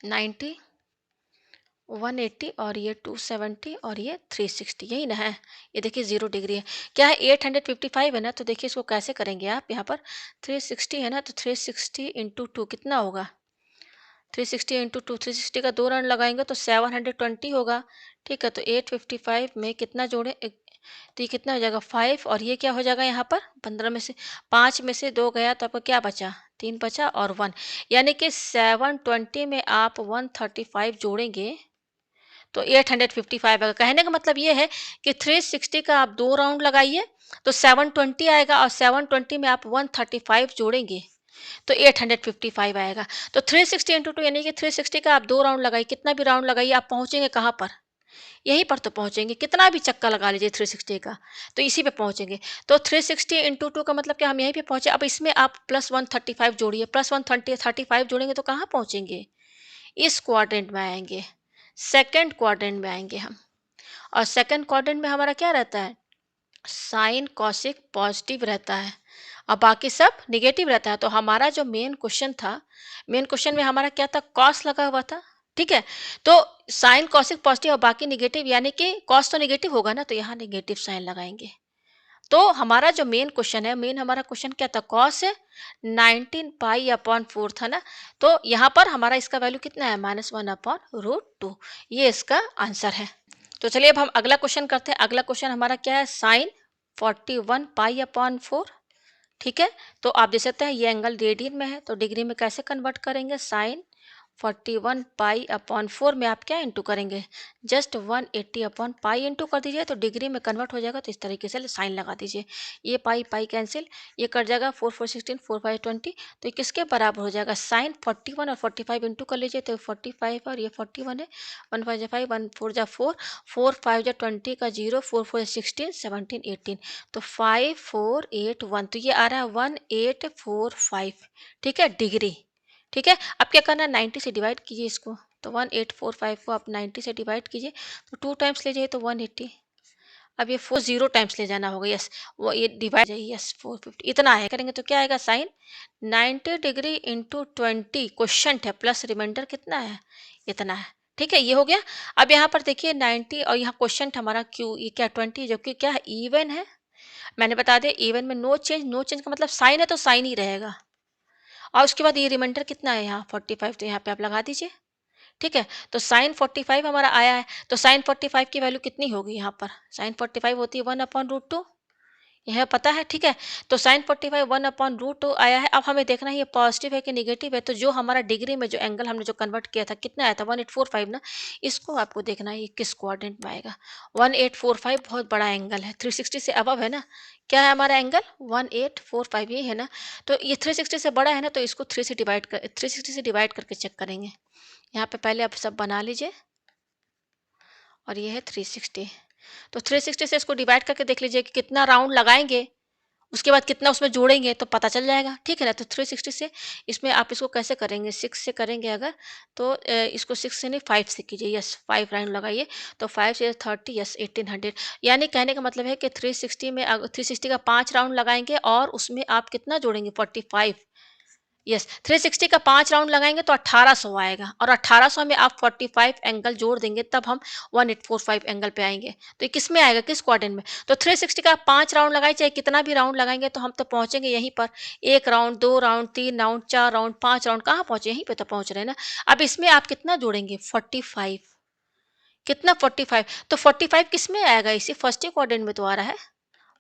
90 180 और ये 270 और ये 360, यही ना है। ये देखिए 0 डिग्री है, क्या है 855 है ना, तो देखिए इसको कैसे करेंगे आप, यहाँ पर 360 है ना, तो 360 इंटू टू कितना होगा, 360 इंटू टू, 360 का 2 राउंड लगाएंगे तो 720 होगा, ठीक है। तो 855 में कितना जोड़े, तो ये कितना हो जाएगा 5, और ये क्या हो जाएगा यहाँ पर 15 में से 5 में से 2 गया तो आपका क्या बचा, 3 बचा और 1, यानी कि 720 में आप 135 जोड़ेंगे तो 855 आएगा। कहने का मतलब ये है कि 360 का आप 2 राउंड लगाइए तो 720 आएगा, और 720 में आप 135 जोड़ेंगे तो 855 आएगा। तो 360 इंटू टू यानी कि 360 का आप 2 राउंड लगाइए, कितना भी राउंड लगाइए आप पहुंचेंगे कहाँ पर, यहीं पर तो पहुंचेंगे, कितना भी चक्का लगा लीजिए 360 का तो इसी पे पहुंचेंगे। तो 360 इंटू टू का मतलब कि हम यहीं पे पहुंचे। अब इसमें आप प्लस 135 जोड़िए, प्लस 135 जोड़ेंगे तो कहाँ पहुंचेंगे, इस क्वाड्रेंट में आएंगे, सेकेंड क्वाड्रेंट में आएंगे हम। और सेकंड क्वाड्रेंट में हमारा क्या रहता है, साइन कॉसिक पॉजिटिव रहता है, और बाकी सब नेगेटिव रहता है। तो हमारा जो मेन क्वेश्चन था, मेन क्वेश्चन में हमारा क्या था, कॉस लगा हुआ था, ठीक है। तो साइन कॉसिक पॉजिटिव और बाकी नेगेटिव, यानी कि कॉस तो नेगेटिव होगा ना, तो यहाँ नेगेटिव साइन लगाएंगे। तो हमारा जो मेन क्वेश्चन है, मेन हमारा क्वेश्चन क्या था, कॉस 19 पाई/4 था ना। तो यहाँ पर हमारा इसका वैल्यू कितना है, -1/√2। ये इसका आंसर है। तो चलिए अब हम अगला क्वेश्चन करते हैं। अगला क्वेश्चन हमारा क्या है, साइन 41 पाई/4, ठीक है। तो आप देख सकते हैं ये एंगल रेडियन में है, तो डिग्री में कैसे कन्वर्ट करेंगे, साइन 41 पाई/4 में आप क्या इंटू करेंगे, जस्ट 180/पाई इंटू कर दीजिए, तो डिग्री में कन्वर्ट हो जाएगा। तो इस तरीके से साइन लगा दीजिए। ये पाई पाई कैंसिल, ये कट जाएगा, 4 4 16, 4 5 20। तो ये किसके बराबर हो जाएगा, साइन 41 और 45 इंटू कर लीजिए, तो 45 और ये 41 है, 1 5 5, 1 4 जा 4, 4 5 जा 20 का 0, 4 4 16, 17 18। तो 5 4 8 1, तो ये आ रहा है 1845, ठीक है, डिग्री। ठीक है, अब क्या करना है, 90 से डिवाइड कीजिए इसको। तो 1845 को आप 90 से डिवाइड कीजिए, तो 2 टाइम्स ले जाइए तो 180। अब ये 4 0 टाइम्स ले जाना होगा, यस, वो ये डिवाइड जाइए, यस 450 इतना है, करेंगे तो क्या आएगा, साइन 90 डिग्री इंटू 20, क्वेश्चन है, प्लस रिमाइंडर कितना है, इतना है। ठीक है, ये हो गया। अब यहाँ पर देखिए 90 और यहाँ क्वेश्चन हमारा क्यू, ये क्या 20, जो कि क्या है, इवन है। मैंने बता दिया इवन में नो चेंज, नो चेंज का मतलब साइन है तो साइन ही रहेगा। और उसके बाद ये रिमाइंडर कितना है यहाँ 45, तो यहाँ पे आप लगा दीजिए। ठीक है, तो साइन 45 हमारा आया है, तो साइन 45 की वैल्यू कितनी होगी यहाँ पर, साइन 45 होती है 1/√2, यह पता है। ठीक है, तो साइन 45 1/√2 आया है। अब हमें देखना है ये पॉजिटिव है कि नेगेटिव है। तो जो हमारा डिग्री में जो एंगल हमने जो कन्वर्ट किया था कितना आया था, 1845 ना, इसको आपको देखना है ये किस क्वाड्रेंट में आएगा। 1845 बहुत बड़ा एंगल है, 360 से अबव है ना, क्या है हमारा एंगल 1845, ये है ना। तो ये 360 से बड़ा है ना, तो इसको 360 से डिवाइड करके चेक करेंगे। यहाँ पे पहले आप सब बना लीजिए, और ये है 360। तो 360 से इसको डिवाइड करके देख लीजिए कि कितना राउंड लगाएंगे, उसके बाद कितना उसमें जोड़ेंगे तो पता चल जाएगा। ठीक है ना, तो 360 से इसमें आप इसको कैसे करेंगे, 6 से करेंगे अगर, तो इसको 6 से नहीं 5 से कीजिए, यस 5 राउंड लगाइए। तो 5 से 30, यस 1800। यानी कहने का मतलब है कि 360 में 360 का 5 राउंड लगाएंगे और उसमें आप कितना जोड़ेंगे, 45, यस 360 का 5 राउंड लगाएंगे तो 1800 आएगा, और 1800 में आप 45 एंगल जोड़ देंगे, तब हम 1845 एंगल पे आएंगे। तो ये किस में आएगा, किस क्वाड्रेंट में। तो 360 का 5 राउंड लगाए, चाहे कितना भी राउंड लगाएंगे, तो हम तो पहुंचेंगे यहीं पर। 1 round, 2 round, 3 round, 4 round, 5 round, कहाँ पहुंचे, यहीं पे तो पहुंच रहे हैं ना। अब इसमें आप कितना जोड़ेंगे, 45, कितना 45, तो 45 किस में आएगा, इसी फर्स्ट क्वाड्रेंट में तो आ रहा है।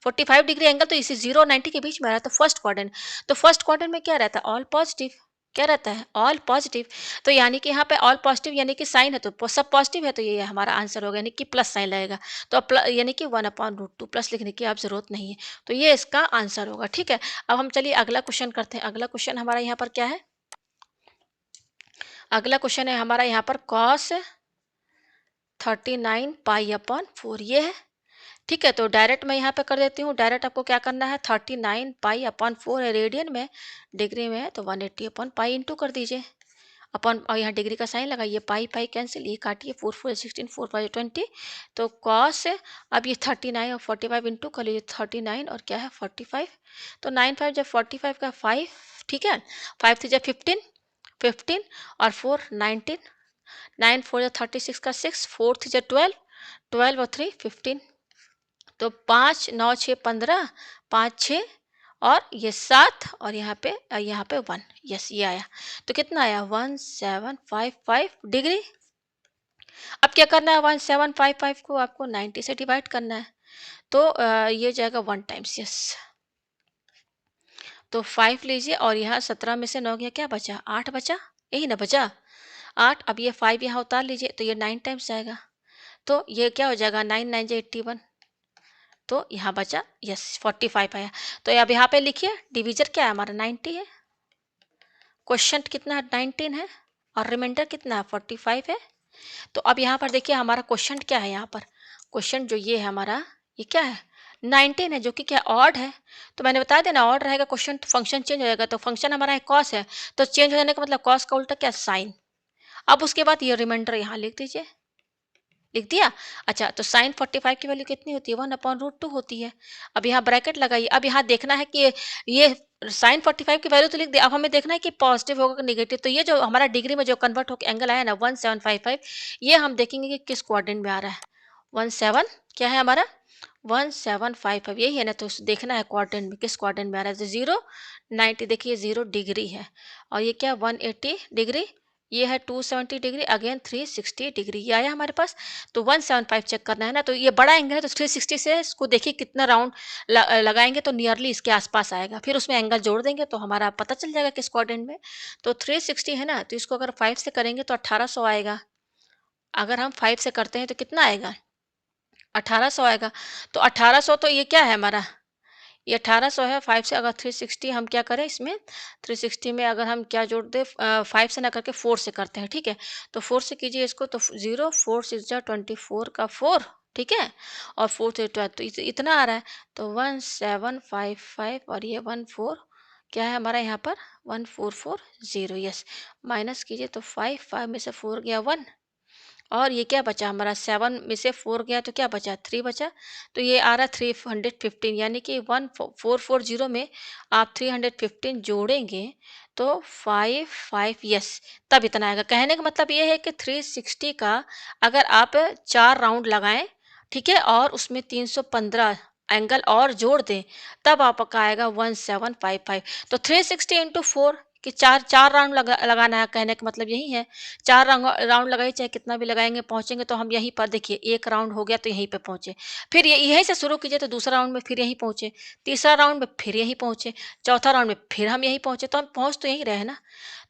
45 डिग्री एंगल तो इसी 0 और 90 के बीच में आ रहा है, तो फर्स्ट क्वाड्रेंट। तो फर्स्ट क्वाड्रेंट में क्या रहता है, ऑल पॉजिटिव, क्या रहता है, ऑल पॉजिटिव। तो यानी कि यहाँ पे ऑल पॉजिटिव यानी कि साइन है, तो सब पॉजिटिव है, तो ये हमारा आंसर होगा, यानी कि प्लस साइन लगेगा। तो अब यानी कि 1/√2 प्लस लिखने की आप जरूरत नहीं है, तो ये इसका आंसर होगा। ठीक है, अब हम चलिए अगला क्वेश्चन करते हैं। अगला क्वेश्चन हमारा यहाँ पर क्या है, अगला क्वेश्चन है हमारा यहाँ पर कॉस 39 पाई/4 ये है। ठीक है, तो डायरेक्ट मैं यहाँ पे कर देती हूँ। डायरेक्ट आपको क्या करना है, 39 पाई/4 है, रेडियन में, डिग्री में है, तो 180/पाई इंटू कर दीजिए अपन, और यहाँ डिग्री का साइन लगाइए, पाई पाई कैंसिल, ये काटिए, 4 4 16, 4 5 20। तो कॉस, अब ये 39 और 45 इंटू कर लीजिए, 39 और क्या है 45, तो 9 5 जब 45 का 5, ठीक है, 5 3 जब 15, 15 और 4 19, 9 4 जब 36 का 6, 4 3 जब 12, 12 और 3 15। तो 5 9 6 15, 5 6 और ये 7, और यहाँ पे 1, यस ये आया। तो कितना आया, 1755 डिग्री। अब क्या करना है, 1755 को आपको 90 से डिवाइड करना है, तो ये जाएगा 1 टाइम्स, यस। तो 5 लीजिए, और यहाँ 17 में से 9 गया, क्या बचा, 8 बचा, यही ना बचा 8। अब ये 5 यहाँ उतार लीजिए, तो ये 9 टाइम्स आएगा, तो ये क्या हो जाएगा, 9 9 जा 81। तो यहाँ बचा, यस 45 आया। तो अब यहाँ पे लिखिए, डिवीजर क्या है हमारा, 90 है, क्वेश्चन कितना है, 19 है, और रिमाइंडर कितना है, 45 है। तो अब यहाँ पर देखिए हमारा क्वेश्चन क्या है, यहाँ पर क्वेश्चन जो ये है हमारा, ये क्या है, 19 है, जो कि क्या ऑड है। तो मैंने बता दिया ना, ऑड रहेगा क्वेश्चन, फंक्शन चेंज हो जाएगा। तो फंक्शन हमारा है कॉस है, तो चेंज हो जाने का मतलब कॉस का उल्टा क्या, साइन। अब उसके बाद ये रिमाइंडर यहाँ लिख दीजिए, लिख दिया? अच्छा, तो साइन 45 की वैल्यू कितनी होती है? 1/√2 होती है। अब यहाँ ब्रैकेट लगाइए। अब यहाँ देखना है कि ये साइन 45 की वैल्यू तो लिख दी, अब हमें देखना है कि पॉजिटिव होगा कि नेगेटिव। तो ये जो हमारा डिग्री में जो कन्वर्ट होके एंगल आया ना 1755, ये हम देखेंगे कि किस क्वाड्रेंट में आ रहा है। 17 क्या है हमारा? 1755 यही है ना, तो देखना है क्वाड्रेंट में किस क्वाड्रेंट में आ रहा है। तो 0, 90 देखिए 0 डिग्री है, और ये क्या 180 डिग्री, ये है 270 डिग्री, अगेन 360 डिग्री, ये आया हमारे पास। तो 175 चेक करना है ना, तो ये बड़ा एंगल है, तो 360 से इसको देखिए कितना राउंड लगाएंगे तो नियरली इसके आसपास आएगा, फिर उसमें एंगल जोड़ देंगे तो हमारा पता चल जाएगा किस क्वाड्रेंट में। तो 360 है ना, तो इसको अगर 5 से करेंगे तो 1800 आएगा। अगर हम 5 से करते हैं तो कितना आएगा? 1800 आएगा। तो 1800, तो ये क्या है हमारा? ये 1800 है। 5 से अगर 360 हम क्या करें इसमें, 360 में अगर हम क्या जोड़ दें, 5 से ना करके 4 से करते हैं, ठीक है। तो 4 से कीजिए इसको, तो 0 4 6 जा 24 का 4, ठीक है, और 4 से 12, तो इतना आ रहा है। तो 1755, और ये 14 क्या है हमारा यहाँ पर? 1440, यस। माइनस कीजिए तो 5, 5 में से 4 गया 1, और ये क्या बचा हमारा? 7 में से 4 गया तो क्या बचा? 3 बचा। तो ये आ रहा है 315, यानी कि 1440 में आप 315 जोड़ेंगे तो 5 यस, तब इतना आएगा। कहने का मतलब ये है कि 360 का अगर आप 4 राउंड लगाएं, ठीक है, और उसमें 315 एंगल और जोड़ दें, तब आपका आएगा 1755। तो 360 इंटू 4 कि चार चार राउंड लगाना है, कहने का मतलब यही है। 4 राउंड लगाइए, चाहे कितना भी लगाएँगे, पहुँचेंगे तो हम यहीं पर देखिए 1 राउंड हो गया तो यहीं पे पहुँचे। फिर ये यहीं से शुरू कीजिए तो दूसरा राउंड में फिर यहीं पहुँचे, तीसरा राउंड में फिर यहीं पहुँचे, चौथा राउंड में फिर हम यहीं पहुँचे, तो हम पहुँच तो यहीं रहे ना।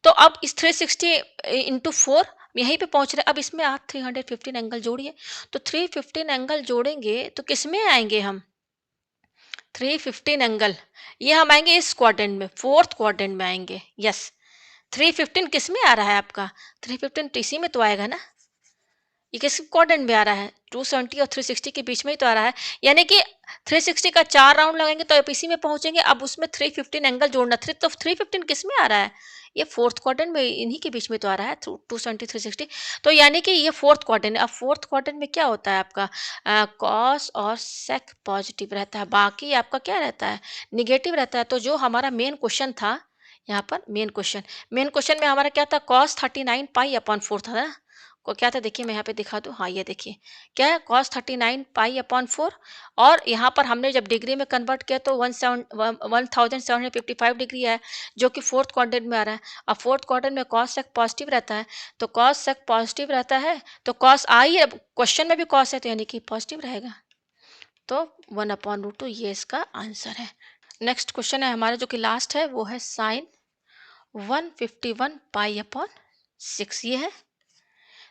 तो अब इस 360 इंटू 4 यहीं पे पहुँच रहे, अब इसमें आप 315 एंगल जोड़िए। तो 315 एंगल जोड़ेंगे तो किसमें आएँगे हम? 315 एंगल, ये हम आएँगे इस क्वाड्रेंट में, 4th क्वाड्रेंट में आएँगे, यस। 315 किस में आ रहा है आपका? 315 टीसी में तो आएगा ना। ये किस क्वाड्रेंट में आ रहा है? 270 और 360 के बीच में ही तो आ रहा है। यानी कि 360 का 4 राउंड लगाएँगे तो आप इसी में पहुँचेंगे। अब उसमें 315 एंगल जोड़ना, थ्री तो 315 किस में आ रहा है? ये 4th क्वाड्रेंट में, इन्हीं के बीच में तो आ रहा है, 270 360। तो यानी कि ये 4th क्वाड्रेंट है। अब 4th क्वाड्रेंट में क्या होता है आपका? कॉस और सेक पॉजिटिव रहता है, बाकी आपका क्या रहता है? नेगेटिव रहता है। तो जो हमारा मेन क्वेश्चन था, यहाँ पर मेन क्वेश्चन में हमारा क्या था? कॉस 39 पाई अपॉन 4 था ना? को क्या था देखिए, मैं यहाँ पे दिखा दूँ, हाँ ये देखिए क्या है, कॉस 39 पाई अपॉन 4, और यहाँ पर हमने जब डिग्री में कन्वर्ट किया तो 1755 डिग्री है, जो कि 4th क्वाड्रेंट में आ रहा है। अब 4th क्वाड्रेंट में कॉस सेक पॉजिटिव रहता है, तो कॉस सेक पॉजिटिव रहता है, तो कॉस आई, अब क्वेश्चन में भी कॉस है तो यानी कि पॉजिटिव रहेगा। तो 1/√2 ये इसका आंसर है। नेक्स्ट क्वेश्चन है हमारा जो कि लास्ट है, वो है साइन 151 पाई अपॉन 6, ये है।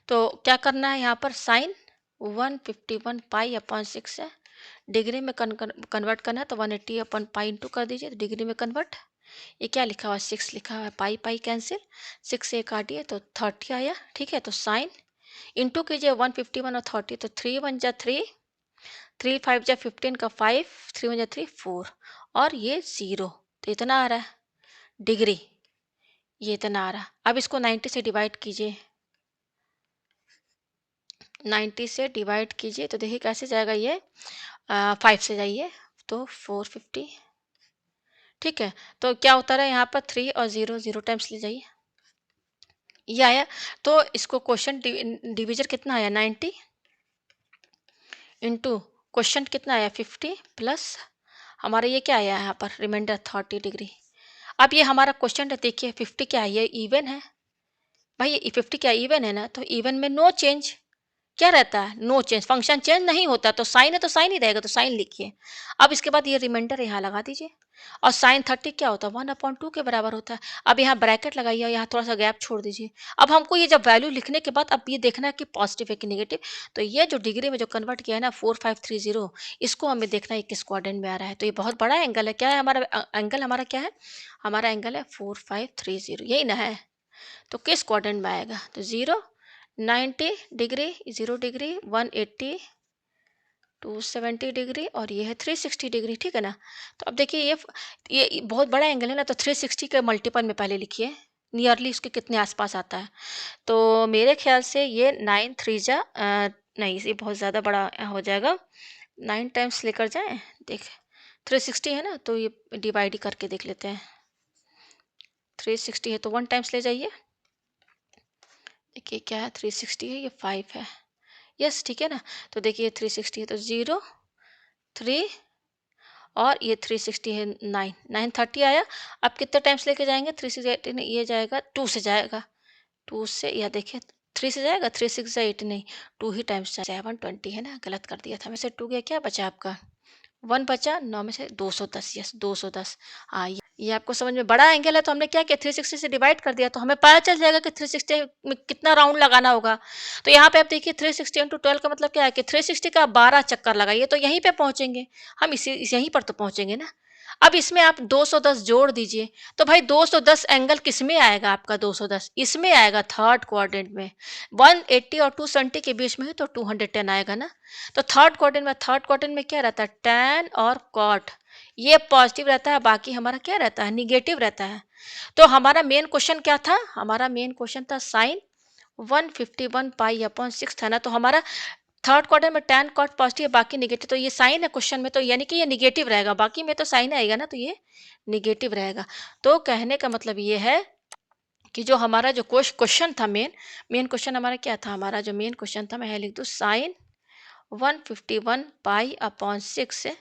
तो क्या करना है यहाँ पर? साइन 151 पाई अपॉन 6 है, डिग्री में कन्वर्ट करना है, तो 180 अपॉन पाई इंटू कर दीजिए, तो डिग्री में कन्वर्ट। ये क्या लिखा हुआ है? 6 लिखा हुआ है, पाई पाई कैंसिल, 6 से काटिए तो 30 आया, ठीक है। तो साइन इंटू कीजिए 151 और 30, तो 3 1 जा 3, 3 5 जा 15 का 5, 3 1 जा 3 4, और ये 0, तो इतना आ रहा है डिग्री, ये इतना आ रहा। अब इसको 90 से डिवाइड कीजिए, 90 से डिवाइड कीजिए तो देखिए कैसे जाएगा ये, 5 से जाइए तो 450, ठीक है। तो क्या होता है यहाँ पर? 3 और 0 0 टाइम्स ले जाइए, ये आया। तो इसको क्वेश्चन डिवीजर कितना आया? 90 इंटू क्वेश्चन कितना आया? 50 प्लस हमारा ये क्या आया यहाँ पर? Remainder 30 degree. अब ये हमारा क्वेश्चन है, देखिए 50 क्या है? ये इवन है भाई, ये 50 क्या इवन है ना, तो इवन में नो चेंज, क्या रहता है? नो चेंज, फंक्शन चेंज नहीं होता, तो साइन है तो साइन ही रहेगा, तो साइन लिखिए। अब इसके बाद ये रिमाइंडर यहाँ लगा दीजिए, और साइन 30 क्या होता है? 1/2 के बराबर होता है। अब यहाँ ब्रैकेट लगाइए और यहाँ थोड़ा सा गैप छोड़ दीजिए। अब हमको ये जब वैल्यू लिखने के बाद अब ये देखना है कि पॉजिटिव है कि नेगेटिव। तो ये जो डिग्री में जो कन्वर्ट किया है ना 4530, इसको हमें देखना है किस क्वाड्रेंट में आ रहा है। तो ये बहुत बड़ा एंगल है, क्या है हमारा एंगल? हमारा क्या है? हमारा एंगल है 4530, यही ना है। तो किस क्वाड्रेंट में आएगा? तो 0 90 डिग्री, 0 डिग्री, 180, 270 डिग्री, और ये है 360 डिग्री, ठीक है ना। तो अब देखिए ये बहुत बड़ा एंगल है ना, तो 360 के मल्टीपल में पहले लिखिए, नियरली इसके कितने आसपास आता है। तो मेरे ख्याल से ये 9 3 जा नहीं, ये बहुत ज़्यादा बड़ा हो जाएगा। 9 टाइम्स लेकर जाएँ? देख 360 है ना, तो ये डिवाइड ही करके देख लेते हैं। 360 है तो 1 टाइम्स ले जाइए। देखिए क्या है, 360 है, ये 5 है। यस, ठीक है ना? तो देखिए 360 है तो 0, 3 और ये 360 है 9, 930 आया। अब कितने टाइम्स लेके जाएँगे? 3 6 8 नहीं, ये जाएगा 2 से जाएगा। 2 से या देखिए 3 से जाएगा, 3 6 8 नहीं, 2 ही टाइम्स 720 है ना, गलत कर दिया था। में से 2 गया, क्या बचा आपका? 1 बचा, 9 में से 210, यस 210। हाँ, ये आपको समझ में, बड़ा एंगल है तो हमने क्या किया, 360 से डिवाइड कर दिया तो हमें पता चल जाएगा कि 360 में कितना राउंड लगाना होगा। तो यहाँ पे आप देखिए 360 इंटू 12 का मतलब क्या है कि 360 का 12 चक्कर लगाइए तो यहीं पे पहुंचेंगे हम, यहीं पर तो पहुंचेंगे ना। अब इसमें आप 210 जोड़ दीजिए तो भाई 210 एंगल किस में आएगा आपका? 210 इसमें आएगा, थर्ड क्वाड्रेंट में। 180 और 270 के बीच में है तो 210 आएगा ना। तो थर्ड क्वाड्रेंट में क्या रहता है? टैन और कॉट, ये पॉजिटिव रहता है, बाकी हमारा क्या रहता है? निगेटिव रहता है। तो हमारा मेन क्वेश्चन क्या था? हमारा मेन क्वेश्चन था साइन 151 पाई अपॉन 6 था ना। तो हमारा थर्ड क्वार्टर में टैन कॉट पॉजिटिव है, बाकी निगेटिव, तो ये साइन है क्वेश्चन में, तो यानी कि ये निगेटिव रहेगा, बाकी में तो साइन आएगा ना, तो ये निगेटिव रहेगा। तो कहने का मतलब ये है कि जो हमारा जो क्वेश्चन था, मेन मेन क्वेश्चन हमारा क्या था? हमारा जो मेन क्वेश्चन था, मैं लिख दूँ साइन 151 पाई अपॉन 6 है,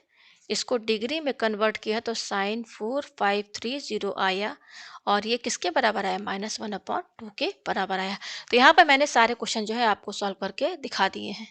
इसको डिग्री में कन्वर्ट किया तो साइन 4530 आया, और ये किसके बराबर आया? -1/2 के बराबर आया। तो यहाँ पर मैंने सारे क्वेश्चन जो है आपको सॉल्व करके दिखा दिए हैं।